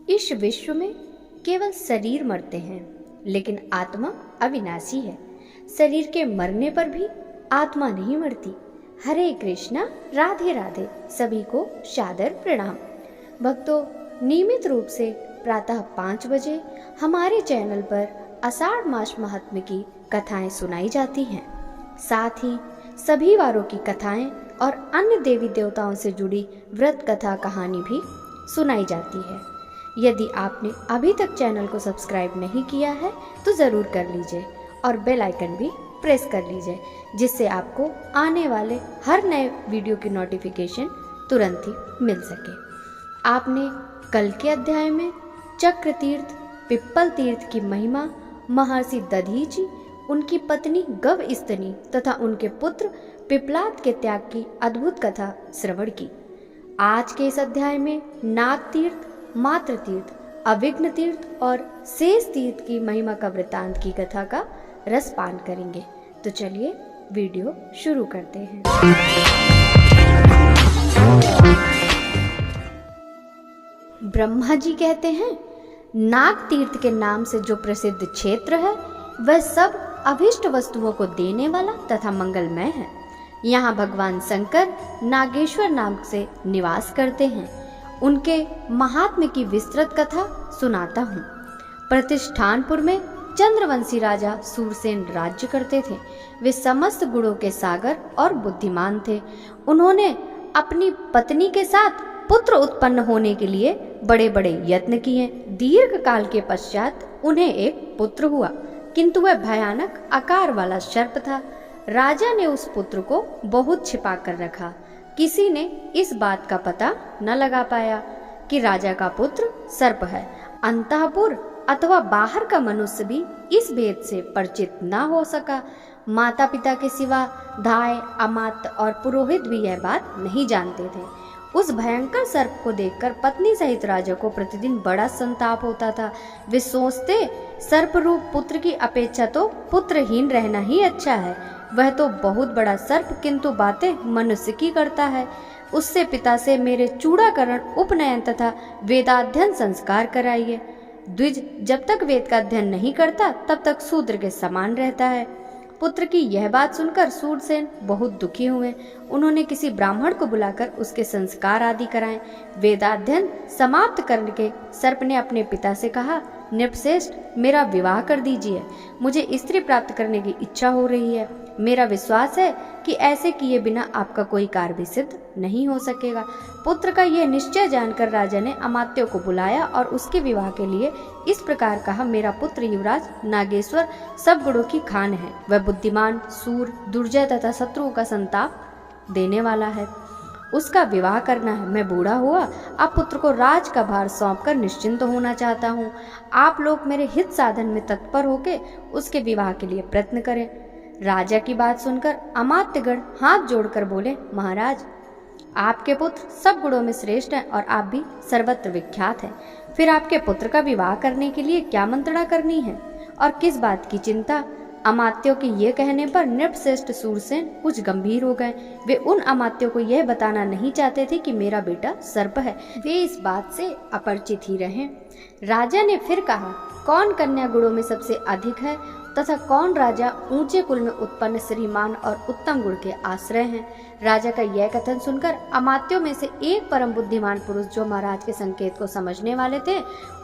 इस विश्व में केवल शरीर मरते हैं, लेकिन आत्मा अविनाशी है। शरीर के मरने पर भी आत्मा नहीं मरती। हरे कृष्णा, राधे राधे। सभी को सादर प्रणाम। भक्तों, नियमित रूप से प्रातः 5 बजे हमारे चैनल पर आषाढ़ मास महात्म्य की कथाएं सुनाई जाती हैं। साथ ही सभी वारों की कथाएं और अन्य देवी देवताओं से जुड़ी व्रत कथा कहानी भी सुनाई जाती है। यदि आपने अभी तक चैनल को सब्सक्राइब नहीं किया है तो ज़रूर कर लीजिए और बेल आइकन भी प्रेस कर लीजिए, जिससे आपको आने वाले हर नए वीडियो की नोटिफिकेशन तुरंत ही मिल सके। आपने कल के अध्याय में चक्र तीर्थ, पिप्पल तीर्थ की महिमा, महर्षि दधीचि, उनकी पत्नी गवस्तनी तथा उनके पुत्र पिप्पलाद के त्याग की अद्भुत कथा श्रवण की। आज के इस अध्याय में नाग तीर्थ, मातृ तीर्थ, अविघ्न तीर्थ और शेष तीर्थ की महिमा का वृतांत की कथा का रसपान करेंगे। तो चलिए वीडियो शुरू करते हैं। ब्रह्मा जी कहते हैं, नाग तीर्थ के नाम से जो प्रसिद्ध क्षेत्र है वह सब अभिष्ट वस्तुओं को देने वाला तथा मंगलमय है। यहाँ भगवान शंकर नागेश्वर नाम से निवास करते हैं। उनके महात्म्य की विस्तृत कथा सुनाता हूँ। प्रतिष्ठानपुर में चंद्रवंशी राजा सूरसेन राज्य करते थे। वे समस्त गुणों के सागर और बुद्धिमान थे। उन्होंने अपनी पत्नी के साथ पुत्र उत्पन्न होने के लिए बड़े बड़े यत्न किए। दीर्घ काल के पश्चात उन्हें एक पुत्र हुआ, किंतु वह भयानक आकार वाला सर्प था। राजा ने उस पुत्र को बहुत छिपा कर रखा। किसी ने इस बात का पता न लगा पाया कि राजा का पुत्र सर्प है। अंतःपुर अथवा बाहर का मनुष्य भी इस भेद से परिचित न हो सका। माता पिता के सिवा धाय, अमात्य और पुरोहित भी यह बात नहीं जानते थे। उस भयंकर सर्प को देखकर पत्नी सहित राजा को प्रतिदिन बड़ा संताप होता था। वे सोचते, सर्प रूप पुत्र की अपेक्षा तो पुत्रहीन रहना ही अच्छा है। वह तो बहुत बड़ा सर्प, किंतु बातें मनुष्य की करता है। उससे पिता से मेरे चूड़ाकरण, उपनयन तथा वेदाध्ययन संस्कार कराइए। द्विज जब तक वेद का अध्ययन नहीं करता तब तक शूद्र के समान रहता है। पुत्र की यह बात सुनकर सूरसेन बहुत दुखी हुए। उन्होंने किसी ब्राह्मण को बुलाकर उसके संस्कार आदि कराएं। वेदाध्ययन समाप्त करके सर्प ने अपने पिता से कहा, नृपश्रेष्ठ, मेरा विवाह कर दीजिए। मुझे स्त्री प्राप्त करने की इच्छा हो रही है। मेरा विश्वास है कि ऐसे किए बिना आपका कोई कार्य भी सिद्ध नहीं हो सकेगा। पुत्र का यह निश्चय जानकर राजा ने अमात्यों को बुलाया और उसके विवाह के लिए इस प्रकार कहा, मेरा पुत्र युवराज नागेश्वर सब गुणों की खान है। वह बुद्धिमान, सूर, दुर्जय तथा शत्रुओं का संताप देने वाला है। उसका विवाह करना है। मैं बूढ़ा हुआ, अब पुत्र को राज का भार सौंपकर निश्चिंत होना चाहता हूँ। आप लोग मेरे हित साधन में तत्पर होकर उसके विवाह के लिए प्रयत्न करें। राजा की बात सुनकर अमात्यगण हाथ जोड़कर बोले, महाराज, आपके पुत्र सब गुणों में श्रेष्ठ हैं और आप भी सर्वत्र विख्यात हैं। फिर आपके पुत्र का विवाह करने के लिए क्या मंत्रणा करनी है और किस बात की चिंता? अमात्यों के ये कहने पर नृपश्रेष्ठ सूरसेन कुछ गंभीर हो गए। वे उन अमात्यों को यह बताना नहीं चाहते थे कि मेरा बेटा सर्प है। वे इस बात से अपरिचित ही रहे। राजा ने फिर कहा, कौन कन्या गुणों में सबसे अधिक है तथा कौन राजा ऊंचे कुल में उत्पन्न श्रीमान और उत्तम गुण के आश्रय हैं? राजा का यह कथन सुनकर अमात्यों में से एक परम बुद्धिमान पुरुष, जो महाराज के संकेत को समझने वाले थे,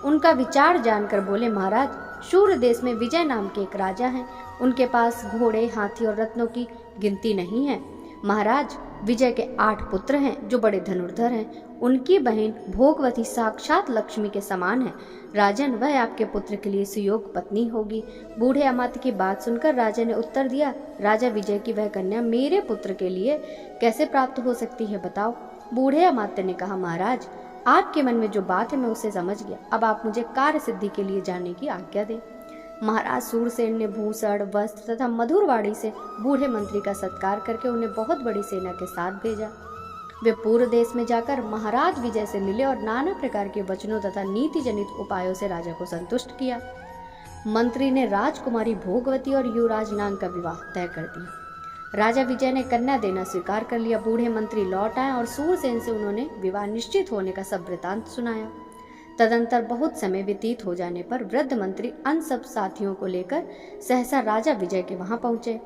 उनका विचार जानकर बोले, महाराज, शूर देश में विजय नाम के एक राजा हैं। उनके पास घोड़े, हाथी और रत्नों की गिनती नहीं है। महाराज, विजय के 8 पुत्र हैं जो बड़े धनुर्धर हैं। उनकी बहन भोगवती साक्षात लक्ष्मी के समान है। राजन, वह आपके पुत्र के लिए सुयोग पत्नी होगी। बूढ़े अमात्य की बात सुनकर राजा ने उत्तर दिया, राजा विजय की वह कन्या मेरे पुत्र के लिए कैसे प्राप्त हो सकती है, बताओ। बूढ़े अमात्य ने कहा, महाराज, आपके मन में जो बात है मैं उसे समझ गया। अब आप मुझे कार्य सिद्धि के लिए जाने की आज्ञा दें। महाराज सूरसेन ने भूषण, वस्त्र तथा मधुर वाणी से बूढ़े मंत्री का सत्कार करके उन्हें बहुत बड़ी सेना के साथ भेजा। वे पूर्व देश में जाकर महाराज विजय से मिले और नाना प्रकार के वचनों तथा नीति जनित उपायों से राजा को संतुष्ट किया। मंत्री ने राजकुमारी भोगवती और युवराज नाग का विवाह तय कर दिया। राजा विजय ने कन्या देना स्वीकार कर लिया। बूढ़े मंत्री लौट आए और सूरसेन से उन्होंने विवाह निश्चित होने का सब वृतांत सुनाया। तदंतर बहुत समय व्यतीत हो जाने पर वृद्ध मंत्री अन्य सब साथियों को लेकर सहसा राजा विजय के वहां पहुंचे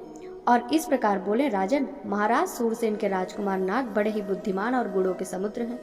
और इस प्रकार बोले, राजन, महाराज सूरसेन के राजकुमार नाग बड़े ही बुद्धिमान और गुणों के समुद्र हैं।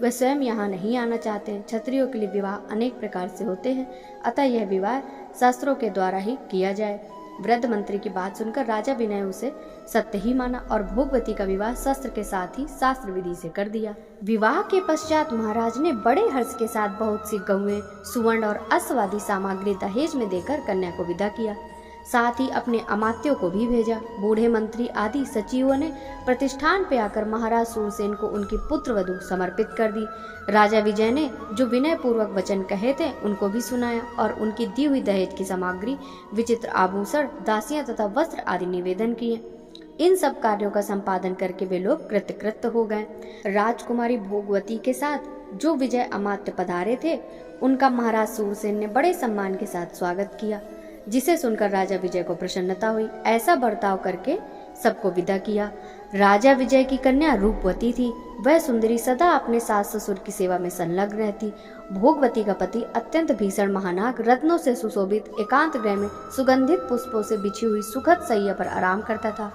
वे स्वयं यहाँ नहीं आना चाहते। क्षत्रियों के लिए विवाह अनेक प्रकार से होते हैं, अतः यह विवाह शास्त्रों के द्वारा ही किया जाए। वृद्ध मंत्री की बात सुनकर राजा विनय उसे सत्य ही माना और भोगवती का विवाह शस्त्र के साथ ही शास्त्र विधि से कर दिया। विवाह के पश्चात महाराज ने बड़े हर्ष के साथ बहुत सी गौएं, सुवर्ण और अश्वादी सामग्री दहेज में देकर कन्या को विदा किया। साथ ही अपने अमात्यों को भी भेजा। बूढ़े मंत्री आदि सचिवों ने प्रतिष्ठान पे आकर महाराज सूरसेन को उनकी पुत्र वधू समर्पित कर दी। राजा विजय ने जो विनय पूर्वक वचन कहे थे उनको भी सुनाया और उनकी दी हुई दहेज की सामग्री, विचित्र आभूषण, दासियां तथा वस्त्र आदि निवेदन किए। इन सब कार्यों का संपादन करके वे लोग कृतकृत्य हो गए। राजकुमारी भोगवती के साथ जो विजय अमात्य पधारे थे उनका महाराज सूरसेन ने बड़े सम्मान के साथ स्वागत किया, जिसे सुनकर राजा विजय को प्रसन्नता हुई। ऐसा बर्ताव करके सबको विदा किया। राजा विजय की कन्या रूपवती थी। वह सुंदरी सदा अपने सास ससुर की सेवा में संलग्न रहती। भोगवती का पति अत्यंत भीषण महानाग रत्नों से सुशोभित एकांत गृह में सुगंधित पुष्पों से बिछी हुई सुखद सैया पर आराम करता था।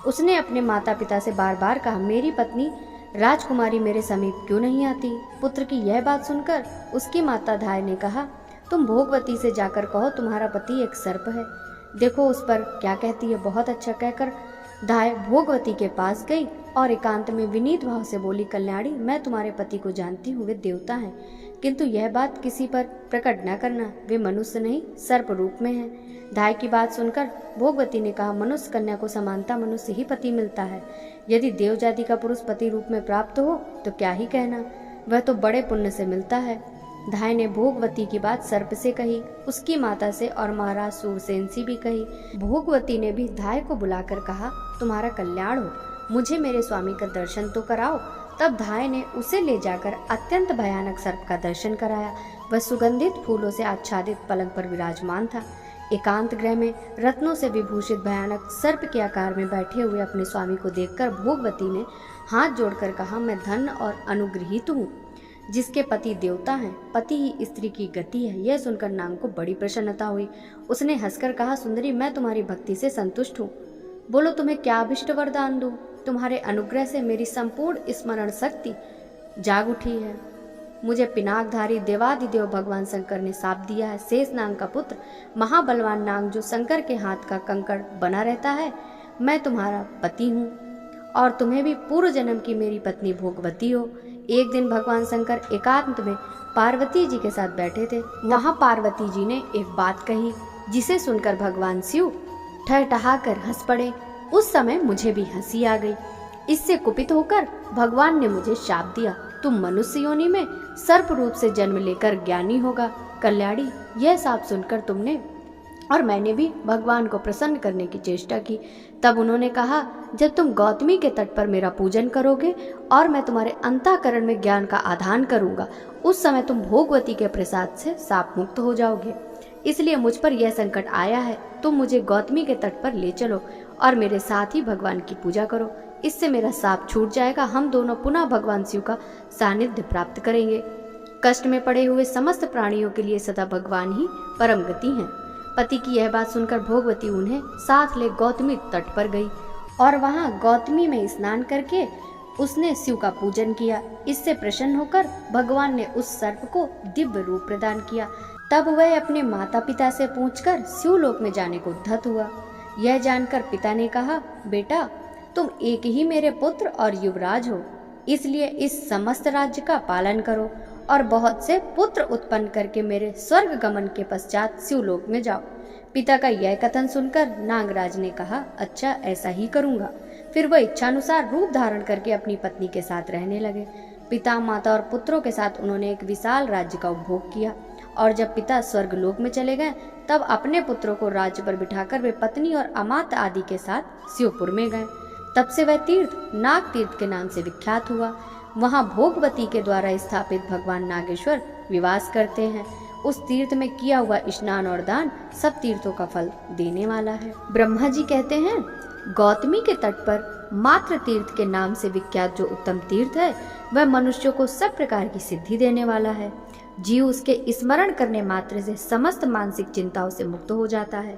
उसने अपने माता पिता से बार बार कहा, मेरी पत्नी राजकुमारी मेरे समीप क्यों नहीं आती। पुत्र की यह बात सुनकर उसकी माता धाय ने कहा, तुम भोगवती से जाकर कहो तुम्हारा पति एक सर्प है, देखो उस पर क्या कहती है। बहुत अच्छा कहकर धाय भोगवती के पास गई और एकांत में विनीत भाव से बोली, कल्याणी, मैं तुम्हारे पति को जानती हूँ, वे देवता हैं, किंतु यह बात किसी पर प्रकट न करना, वे मनुष्य नहीं सर्प रूप में हैं। धाय की बात सुनकर भोगवती ने कहा, मनुष्य कन्या को समानता मनुष्य ही पति मिलता है। यदि देव जाति का पुरुष पति रूप में प्राप्त हो तो क्या ही कहना, वह तो बड़े पुण्य से मिलता है। धाय ने भोगवती की बात सर्प से कही, उसकी माता से और महाराज सूरसेन से भी कही। भोगवती ने भी धाय को बुलाकर कहा, तुम्हारा कल्याण हो, मुझे मेरे स्वामी का दर्शन तो कराओ। तब धाय ने उसे ले जाकर अत्यंत भयानक सर्प का दर्शन कराया। वह सुगंधित फूलों से आच्छादित पलंग पर विराजमान था। एकांत गृह में रत्नों से विभूषित भयानक सर्प के आकार में बैठे हुए अपने स्वामी को देखकर भोगवती ने हाथ जोड़कर कहा, मैं धन्य और अनुग्रहित हूँ, जिसके पति देवता हैं, पति ही स्त्री की गति है। यह सुनकर नाग को बड़ी प्रसन्नता हुई। उसने हंसकर कहा, सुंदरी, मैं तुम्हारी भक्ति से संतुष्ट हूँ, बोलो तुम्हें क्या अभिष्ट वरदान दूं। तुम्हारे अनुग्रह से मेरी संपूर्ण स्मरण शक्ति जाग उठी है। मुझे पिनाकधारी देवादिदेव भगवान शंकर ने शाप दिया है। शेष नाग का पुत्र महाबलवान नाग जो शंकर के हाथ का कंकड़ बना रहता है, मैं तुम्हारा पति हूँ और तुम्हें भी पूर्व जन्म की मेरी पत्नी भोगवती हो। एक दिन भगवान शंकर एकांत में पार्वती जी के साथ बैठे थे। वहाँ पार्वती जी ने एक बात कही, जिसे सुनकर भगवान शिव ठहठहाकर हंस पड़े। उस समय मुझे भी हंसी आ गई। इससे कुपित होकर भगवान ने मुझे शाप दिया, तुम मनुष्य योनि में सर्प रूप से जन्म लेकर ज्ञानी होगा। कल्याणी, यह शाप सुनकर तुमने और मैंने भी भगवान को प्रसन्न करने की चेष्टा की। तब उन्होंने कहा, जब तुम गौतमी के तट पर मेरा पूजन करोगे और मैं तुम्हारे अंतःकरण में ज्ञान का आधान करूंगा, उस समय तुम भोगवती के प्रसाद से शाप मुक्त हो जाओगे। इसलिए मुझ पर यह संकट आया है। तुम मुझे गौतमी के तट पर ले चलो और मेरे साथ ही भगवान की पूजा करो। इससे मेरा शाप छूट जाएगा। हम दोनों पुनः भगवान शिव का सानिध्य प्राप्त करेंगे। कष्ट में पड़े हुए समस्त प्राणियों के लिए सदा भगवान ही परम गति हैं। पति की यह बात सुनकर भोगवती उन्हें साथ ले गौतमी तट पर गई और वहां गौतमी में स्नान करके उसने शिव का पूजन किया। इससे प्रसन्न होकर भगवान ने उस सर्प को दिव्य रूप प्रदान किया। तब वह अपने माता पिता से पूछकर शिवलोक में जाने को उद्धत हुआ। यह जानकर पिता ने कहा, बेटा, तुम एक ही मेरे पुत्र और युवराज हो, इसलिए इस समस्त राज्य का पालन करो और बहुत से पुत्र उत्पन्न करके मेरे स्वर्ग गमन के पश्चात शिवलोक में जाओ। पिता का यह कथन सुनकर नागराज ने कहा, अच्छा, ऐसा ही करूंगा। फिर वह इच्छानुसार रूप धारण करके अपनी पत्नी के साथ रहने लगे। पिता, माता और पुत्रों के साथ उन्होंने एक विशाल राज्य का उपभोग किया और जब पिता स्वर्ग लोक में चले गए तब अपने पुत्रों को राज्य पर बिठाकर वे पत्नी और अमात्य आदि के साथ शिवपुर में गए। तब से वह तीर्थ नाग तीर्थ के नाम से विख्यात हुआ। वहाँ भोगवती के द्वारा स्थापित भगवान नागेश्वर विवास करते हैं। उस तीर्थ में किया हुआ स्नान और दान सब तीर्थों का फल देने वाला है। ब्रह्मा जी कहते हैं, गौतमी के तट पर मात्र तीर्थ के नाम से विख्यात जो उत्तम तीर्थ है वह मनुष्यों को सब प्रकार की सिद्धि देने वाला है। जीव उसके स्मरण करने मात्र से समस्त मानसिक चिंताओं से मुक्त हो जाता है।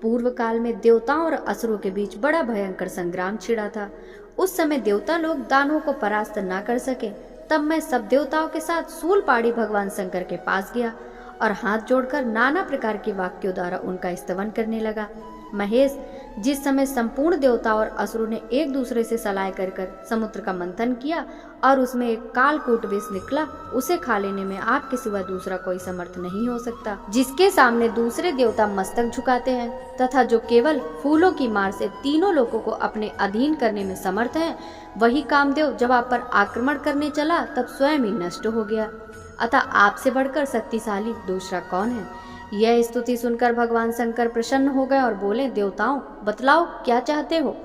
पूर्व काल में देवताओं और असुरों के बीच बड़ा भयंकर संग्राम छिड़ा था। उस समय देवता लोग दानवों को परास्त न कर सके। तब मैं सब देवताओं के साथ सूलपाड़ी भगवान शंकर के पास गया और हाथ जोड़कर नाना प्रकार के वाक्यों द्वारा उनका स्तवन करने लगा। महेश, जिस समय संपूर्ण देवताओं और असुरों ने एक दूसरे से सलाह कर कर समुद्र का मंथन किया और उसमें एक कालकूट विष निकला, उसे खा लेने में आपके सिवा दूसरा कोई समर्थ नहीं हो सकता। जिसके सामने दूसरे देवता मस्तक झुकाते हैं तथा जो केवल फूलों की मार से तीनों लोगों को अपने अधीन करने में समर्थ है, वही कामदेव जब आप पर आक्रमण करने चला तब स्वयं ही नष्ट हो गया। अतः आपसे बढ़कर शक्तिशाली दूसरा कौन है? यह स्तुति सुनकर भगवान शंकर प्रसन्न हो गए और बोले, देवताओं बतलाओ क्या चाहते हो,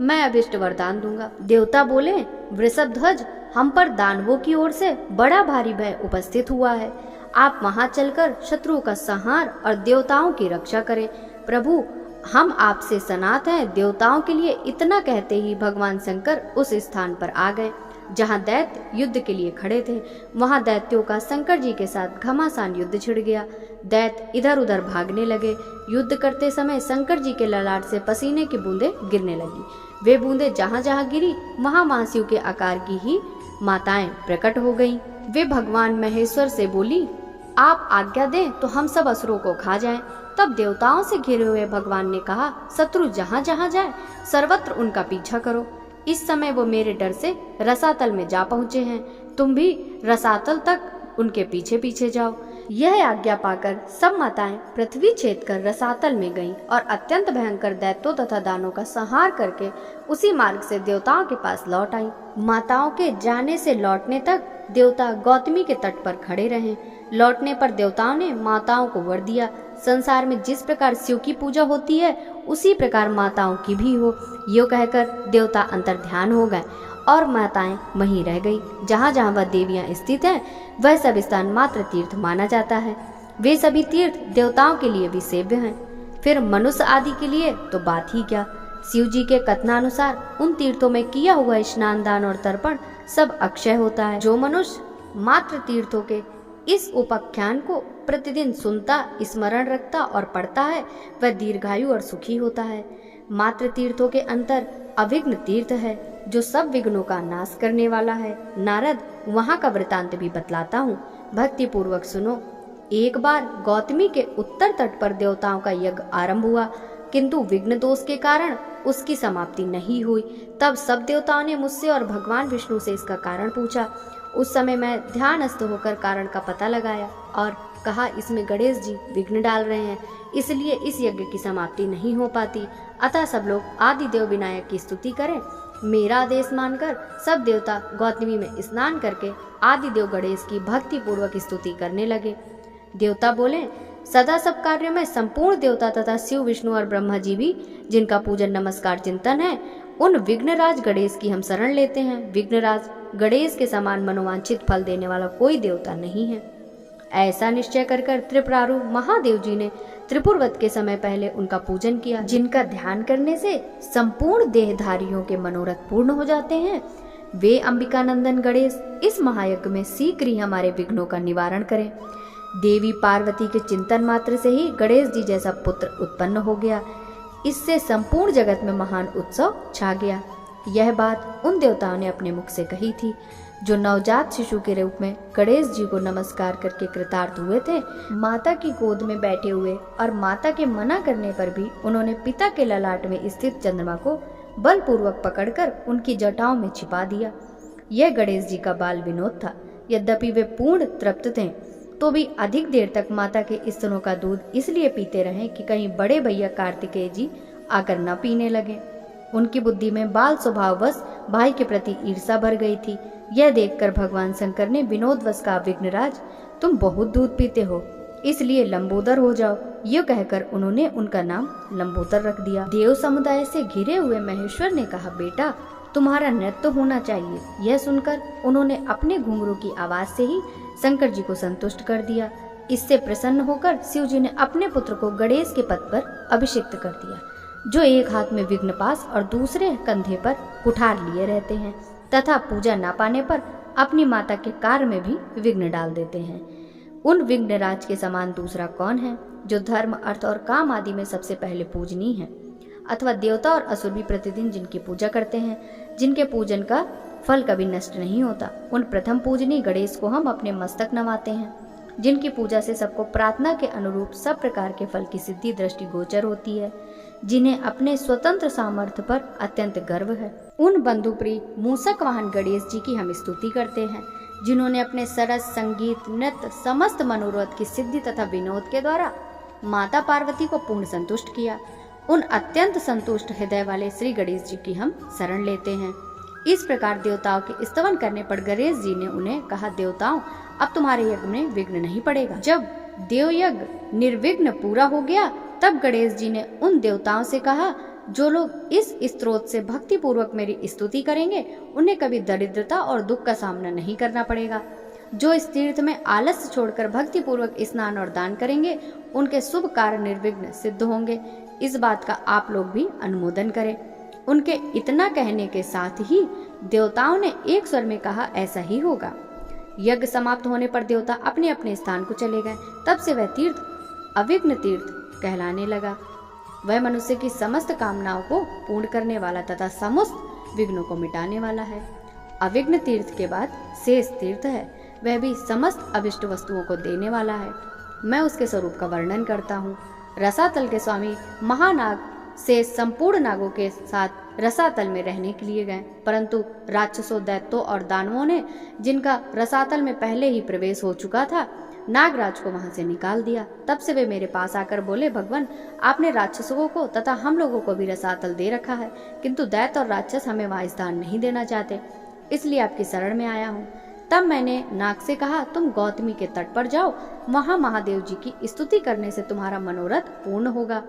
मैं अभिष्ट वरदान दूंगा। देवता बोले, वृषभध्वज, हम पर दानवों की ओर से बड़ा भारी भय उपस्थित हुआ है। आप वहां चलकर शत्रुओं का संहार और देवताओं की रक्षा करें। प्रभु, हम आपसे सनात हैं। देवताओं के लिए इतना कहते ही भगवान शंकर उस स्थान पर आ गए जहां दैत्य युद्ध के लिए खड़े थे। वहां दैत्यों का शंकर जी के साथ घमासान युद्ध छिड़ गया। दैत्य इधर उधर भागने लगे। युद्ध करते समय शंकर जी के ललाट से पसीने की बूंदें गिरने लगी। वे बूंदें जहां जहां गिरी वहां महाशिव के आकार की ही माताएं प्रकट हो गईं। वे भगवान महेश्वर से बोली, आप आज्ञा दें तो हम सब असुरों को खा जाएं। तब देवताओं से घिरे हुए भगवान ने कहा, शत्रु जहां जहां जाए सर्वत्र उनका पीछा करो। इस समय वो मेरे डर से रसातल में जा पहुंचे हैं। तुम भी रसातल तक उनके पीछे पीछे जाओ। यह आज्ञा पाकर सब माताएं पृथ्वी छेद कर रसातल में गईं और अत्यंत भयंकर दैत्यों तथा दानों का संहार करके उसी मार्ग से देवताओं के पास लौट आई। माताओं के जाने से लौटने तक देवता गौतमी के तट पर खड़े रहे। लौटने पर देवताओं ने माताओं को वर दिया, संसार में जिस प्रकार शिव की पूजा होती है उसी प्रकार माताओं की भी हो। यो कहकर देवता अंतर ध्यान हो गए और माताएं वहीं रह गई। जहाँ जहाँ वह देवियां स्थित हैं वह सब स्थान मात्र तीर्थ माना जाता है। वे सभी तीर्थ देवताओं के लिए भी सेव्य हैं, फिर मनुष्य आदि के लिए तो बात ही क्या। शिव जी के कथनानुसार उन तीर्थों में किया हुआ स्नान, दान और तर्पण सब अक्षय होता है। जो मनुष्य मात्र तीर्थों के इस उपाख्यान को प्रतिदिन सुनता, स्मरण रखता और पढ़ता है वह दीर्घायु और सुखी होता है। मात्र तीर्थों के अंतर अविघ्न तीर्थ है जो सब विघ्नों का नाश करने वाला है। नारद, वहाँ का वृतांत भी बतलाता हूँ, भक्ति पूर्वक सुनो। एक बार गौतमी के उत्तर तट पर देवताओं का यज्ञ आरंभ हुआ, किंतु विघ्न दोष के कारण उसकी समाप्ति नहीं हुई। तब सब देवताओं ने मुझसे और भगवान विष्णु से इसका कारण पूछा। उस समय मैं ध्यानस्थ होकर कारण का पता लगाया और कहा, इसमें गणेश जी विघ्न डाल रहे हैं, इसलिए इस यज्ञ की समाप्ति नहीं हो पाती। अतः सब लोग आदिदेव विनायक की स्तुति करें। मेरा आदेश मानकर सब देवता गौतमी में स्नान करके आदिदेव गणेश की भक्ति पूर्वक स्तुति करने लगे। देवता बोले, सदा सब कार्यों में संपूर्ण देवता तथा शिव, विष्णु और ब्रह्मा जी भी, जिनका पूजन नमस्कार चिंतन है, उन विघ्नराज गणेश की हम शरण लेते हैं। विघ्नराज गणेश के समान मनोवांछित फल देने वाला कोई देवता नहीं है। ऐसा निश्चय कर त्रिपुरारु महादेव जी ने त्रिपुरवत के समय पहले उनका पूजन किया, जिनका ध्यान करने से संपूर्ण देहधारियों के मनोरथ पूर्ण हो जाते हैं। वे अंबिकानंदन गणेश इस महायज्ञ में शीघ्र ही हमारे विघ्नों का निवारण करें। देवी पार्वती के चिंतन मात्र से ही गणेश जी जैसा पुत्र उत्पन्न हो गया। इससे संपूर्ण जगत में महान उत्सव छा गया। यह बात उन देवताओं ने अपने मुख से कही थी जो नवजात शिशु के रूप में गणेश जी को नमस्कार करके कृतार्थ हुए थे। माता की गोद में बैठे हुए और माता के मना करने पर भी उन्होंने पिता के ललाट में स्थित चंद्रमा को बलपूर्वक पकड़कर उनकी जटाओं में छिपा दिया। यह गणेश जी का बाल विनोद था। यद्यपि वे पूर्ण तृप्त थे तो भी अधिक देर तक माता के स्तनों का दूध इसलिए पीते रहे कि कहीं बड़े भैया कार्तिकेय जी आकर न पीने लगे। उनकी बुद्धि में बाल स्वभाववश भाई के प्रति ईर्षा भर गई थी। यह देखकर भगवान शंकर ने विनोदवश का, विघ्नराज तुम बहुत दूध पीते हो, इसलिए लंबोदर हो जाओ। ये कहकर उन्होंने उनका नाम लंबोदर रख दिया। देव समुदाय से घिरे हुए महेश्वर ने कहा, बेटा तुम्हारा नृत्य होना चाहिए। यह सुनकर उन्होंने अपने घुंघरू की आवाज से ही शंकर जी को संतुष्ट कर दिया। इससे प्रसन्न होकर शिव जी ने अपने पुत्र को गणेश के पद पर अभिषिक्त कर दिया, जो एक हाथ में विघ्नपाश और दूसरे कंधे पर कुठार लिए रहते हैं तथा पूजा न पाने पर अपनी माता के कार्य में भी विघ्न डाल देते हैं। उन विघ्नराज के समान दूसरा कौन है जो धर्म, अर्थ और काम आदि में सबसे पहले पूजनीय है? अथवा देवता और असुर भी प्रतिदिन जिनकी पूजा करते हैं, जिनके पूजन का फल कभी नष्ट नहीं होता, उन प्रथम पूजनीय गणेश को हम अपने मस्तक नवाते हैं, जिनकी पूजा से सबको प्रार्थना के अनुरूप सब प्रकार के फल की सिद्धि दृष्टि गोचर होती है, जिन्हें अपने स्वतंत्र सामर्थ्य पर अत्यंत गर्व है। उन बंधुप्रिय मूषक वाहन गणेश जी की हम स्तुति करते हैं, जिन्होंने अपने सरस, संगीत, नृत्य, समस्त मनोरथ की सिद्धि तथा विनोद के द्वारा माता पार्वती को पूर्ण संतुष्ट किया। उन अत्यंत संतुष्ट हृदय वाले श्री गणेश जी की हम शरण लेते हैं। इस प्रकार देवताओं के स्तवन करने पर गणेश जी ने उन्हें कहा, देवताओं, अब तुम्हारे यज्ञ में विघ्न नहीं पड़ेगा। जब देव यज्ञ निर्विघ्न पूरा हो गया, तब गणेश जी ने उन देवताओं से कहा, जो लोग इस स्तोत्र से भक्ति पूर्वक मेरी स्तुति करेंगे, उन्हें कभी दरिद्रता और दुख का सामना नहीं करना पड़ेगा। जो इस तीर्थ में आलस्य छोड़कर भक्ति पूर्वक स्नान और दान करेंगे, उनके शुभ कार्य निर्विघ्न सिद्ध होंगे। इस बात का आप लोग भी अनुमोदन करें। उनके इतना कहने के साथ ही देवताओं ने एक स्वर में कहा, ऐसा ही होगा। यज्ञ समाप्त होने पर देवता अपने अपने स्थान को चले गए। तब से वह तीर्थ अविघ्न तीर्थ कहलाने लगा। वह मनुष्य की समस्त कामनाओं को पूर्ण करने वाला तथा समस्त विघ्नों को मिटाने वाला है। अविघ्न तीर्थ के बाद शेष तीर्थ है, वह भी समस्त अभिष्ट वस्तुओं को देने वाला है। मैं उसके स्वरूप का वर्णन करता हूँ। रसातल के स्वामी महानाग से संपूर्ण नागों के साथ रसातल में रहने के लिए गए, परंतु राक्षसों, दैत्यों और दानवों ने, जिनका रसातल में पहले ही प्रवेश हो चुका था, नागराज को वहां से निकाल दिया। तब से वे मेरे पास आकर बोले, भगवान, आपने राक्षसों को तथा हम लोगों को भी रसातल दे रखा है, किंतु दैत्य और राक्षस हमें वहां स्थान नहीं देना चाहते, इसलिए आपकी शरण में आया हूँ। तब मैंने नाग से कहा, तुम गौतमी के तट पर जाओ, वहां महादेव जी की स्तुति करने से तुम्हारा मनोरथ पूर्ण होगा।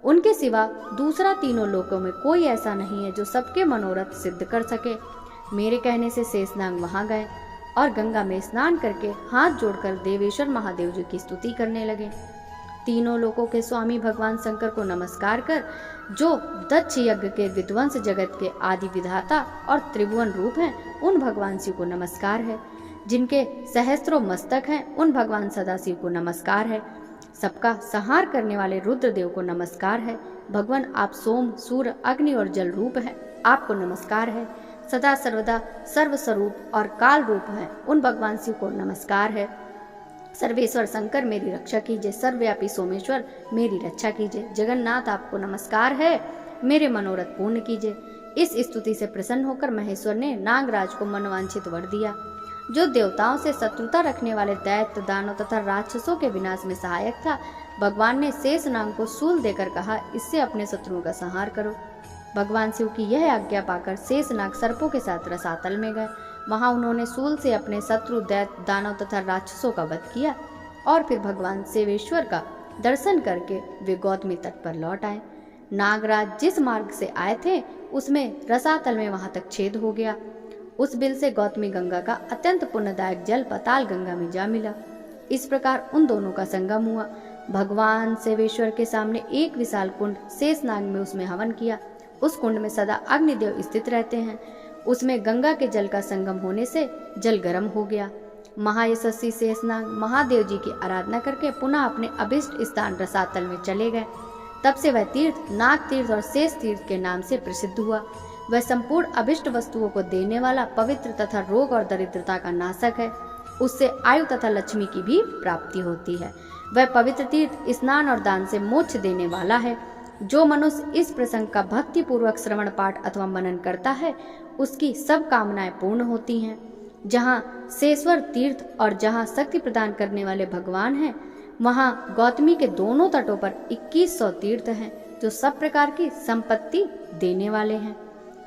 उनके सिवा दूसरा तीनों लोकों में कोई ऐसा नहीं है जो सबके मनोरथ सिद्ध कर सके। मेरे कहने से शेषनाग वहां गए और गंगा में स्नान करके हाथ जोड़कर देवेश्वर महादेव जी की स्तुति करने लगे। तीनों लोकों के स्वामी भगवान शंकर को नमस्कार कर, जो दक्ष यज्ञ के विध्वंस, जगत के आदि विधाता और त्रिभुवन रूप हैं, उन भगवान शिव को नमस्कार है। जिनके सहस्त्रों मस्तक हैं, उन भगवान सदाशिव को नमस्कार है। सबका संहार करने वाले रुद्रदेव को नमस्कार है। भगवान आप सोम, सूर्य, अग्नि और जल रूप हैं, आपको नमस्कार है। सदा सर्वदा सर्वस्वरूप और काल रूप हैं, उन भगवान शिव को नमस्कार है। सर्वेश्वर शंकर मेरी रक्षा कीजिए, सर्वव्यापी सोमेश्वर मेरी रक्षा कीजिए। जगन्नाथ आपको नमस्कार है, मेरे मनोरथ पूर्ण कीजिए। इस स्तुति से प्रसन्न होकर महेश्वर ने नागराज को मनवांछित वर दिया। जो देवताओं से शत्रुता रखने वाले दैत्य, दानव तथा राक्षसों के विनाश में सहायक था, भगवान ने शेषनाग को शूल देकर कहा, इससे अपने शत्रुओं का संहार करो। भगवान शिव की यह आज्ञा पाकर शेषनाग सर्पों के साथ रसातल में गए। वहां उन्होंने शूल से अपने शत्रु, दैत्य, दानव तथा राक्षसों का वध किया और फिर भगवान शिवेश्वर का दर्शन करके वे गौतमी तट पर लौट आए। नागराज जिस मार्ग से आए थे, उसमें रसातल में वहां तक छेद हो गया। उस बिल से गौतमी गंगा का अत्यंत पुण्यदायक जल पाताल गंगा में जा मिला। इस प्रकार उन दोनों का संगम हुआ। भगवान शिवेश्वर के सामने एक विशाल कुंड शेषनाग में उसमें हवन किया। उस कुंड में सदा अग्निदेव स्थित रहते हैं। उसमें गंगा के जल का संगम होने से जल गर्म हो गया। महायशस्वी शेषनाग महादेव जी की आराधना करके पुनः अपने अभिष्ट स्थान रसातल में चले गए। तब से वह तीर्थ नाग तीर्थ और शेष तीर्थ के नाम से प्रसिद्ध हुआ। वह संपूर्ण अभिष्ट वस्तुओं को देने वाला, पवित्र तथा रोग और दरिद्रता का नाशक है। उससे आयु तथा लक्ष्मी की भी प्राप्ति होती है। वह पवित्र तीर्थ स्नान और दान से मोक्ष देने वाला है। जो मनुष्य इस प्रसंग का भक्ति पूर्वक श्रवण पाठ अथवा मनन करता है, उसकी सब कामनाएं पूर्ण होती हैं। जहाँ शेषवर तीर्थ और जहाँ शक्ति प्रदान करने वाले भगवान हैं, वहाँ गौतमी के दोनों तटों पर 2100 तीर्थ हैं, जो सब प्रकार की संपत्ति देने वाले हैं।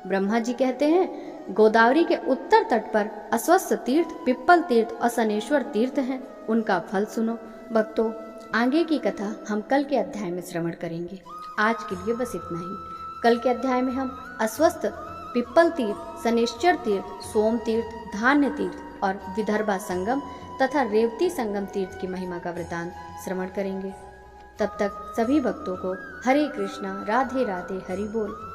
ब्रह्मा जी कहते हैं, गोदावरी के उत्तर तट पर अश्वत्थ तीर्थ, पिप्पल तीर्थ और शनेश्वर तीर्थ हैं। उनका फल सुनो। भक्तों, आगे की कथा हम कल के अध्याय में श्रवण करेंगे। आज के लिए बस इतना ही। कल के अध्याय में हम अश्वत्थ, पिप्पल तीर्थ, शनेश्वर तीर्थ, सोम तीर्थ, धान्य तीर्थ और विदर्भा संगम तथा रेवती संगम तीर्थ की महिमा का वृतांत श्रवण करेंगे। तब तक सभी भक्तों को हरे कृष्णा, राधे राधे, हरि बोल।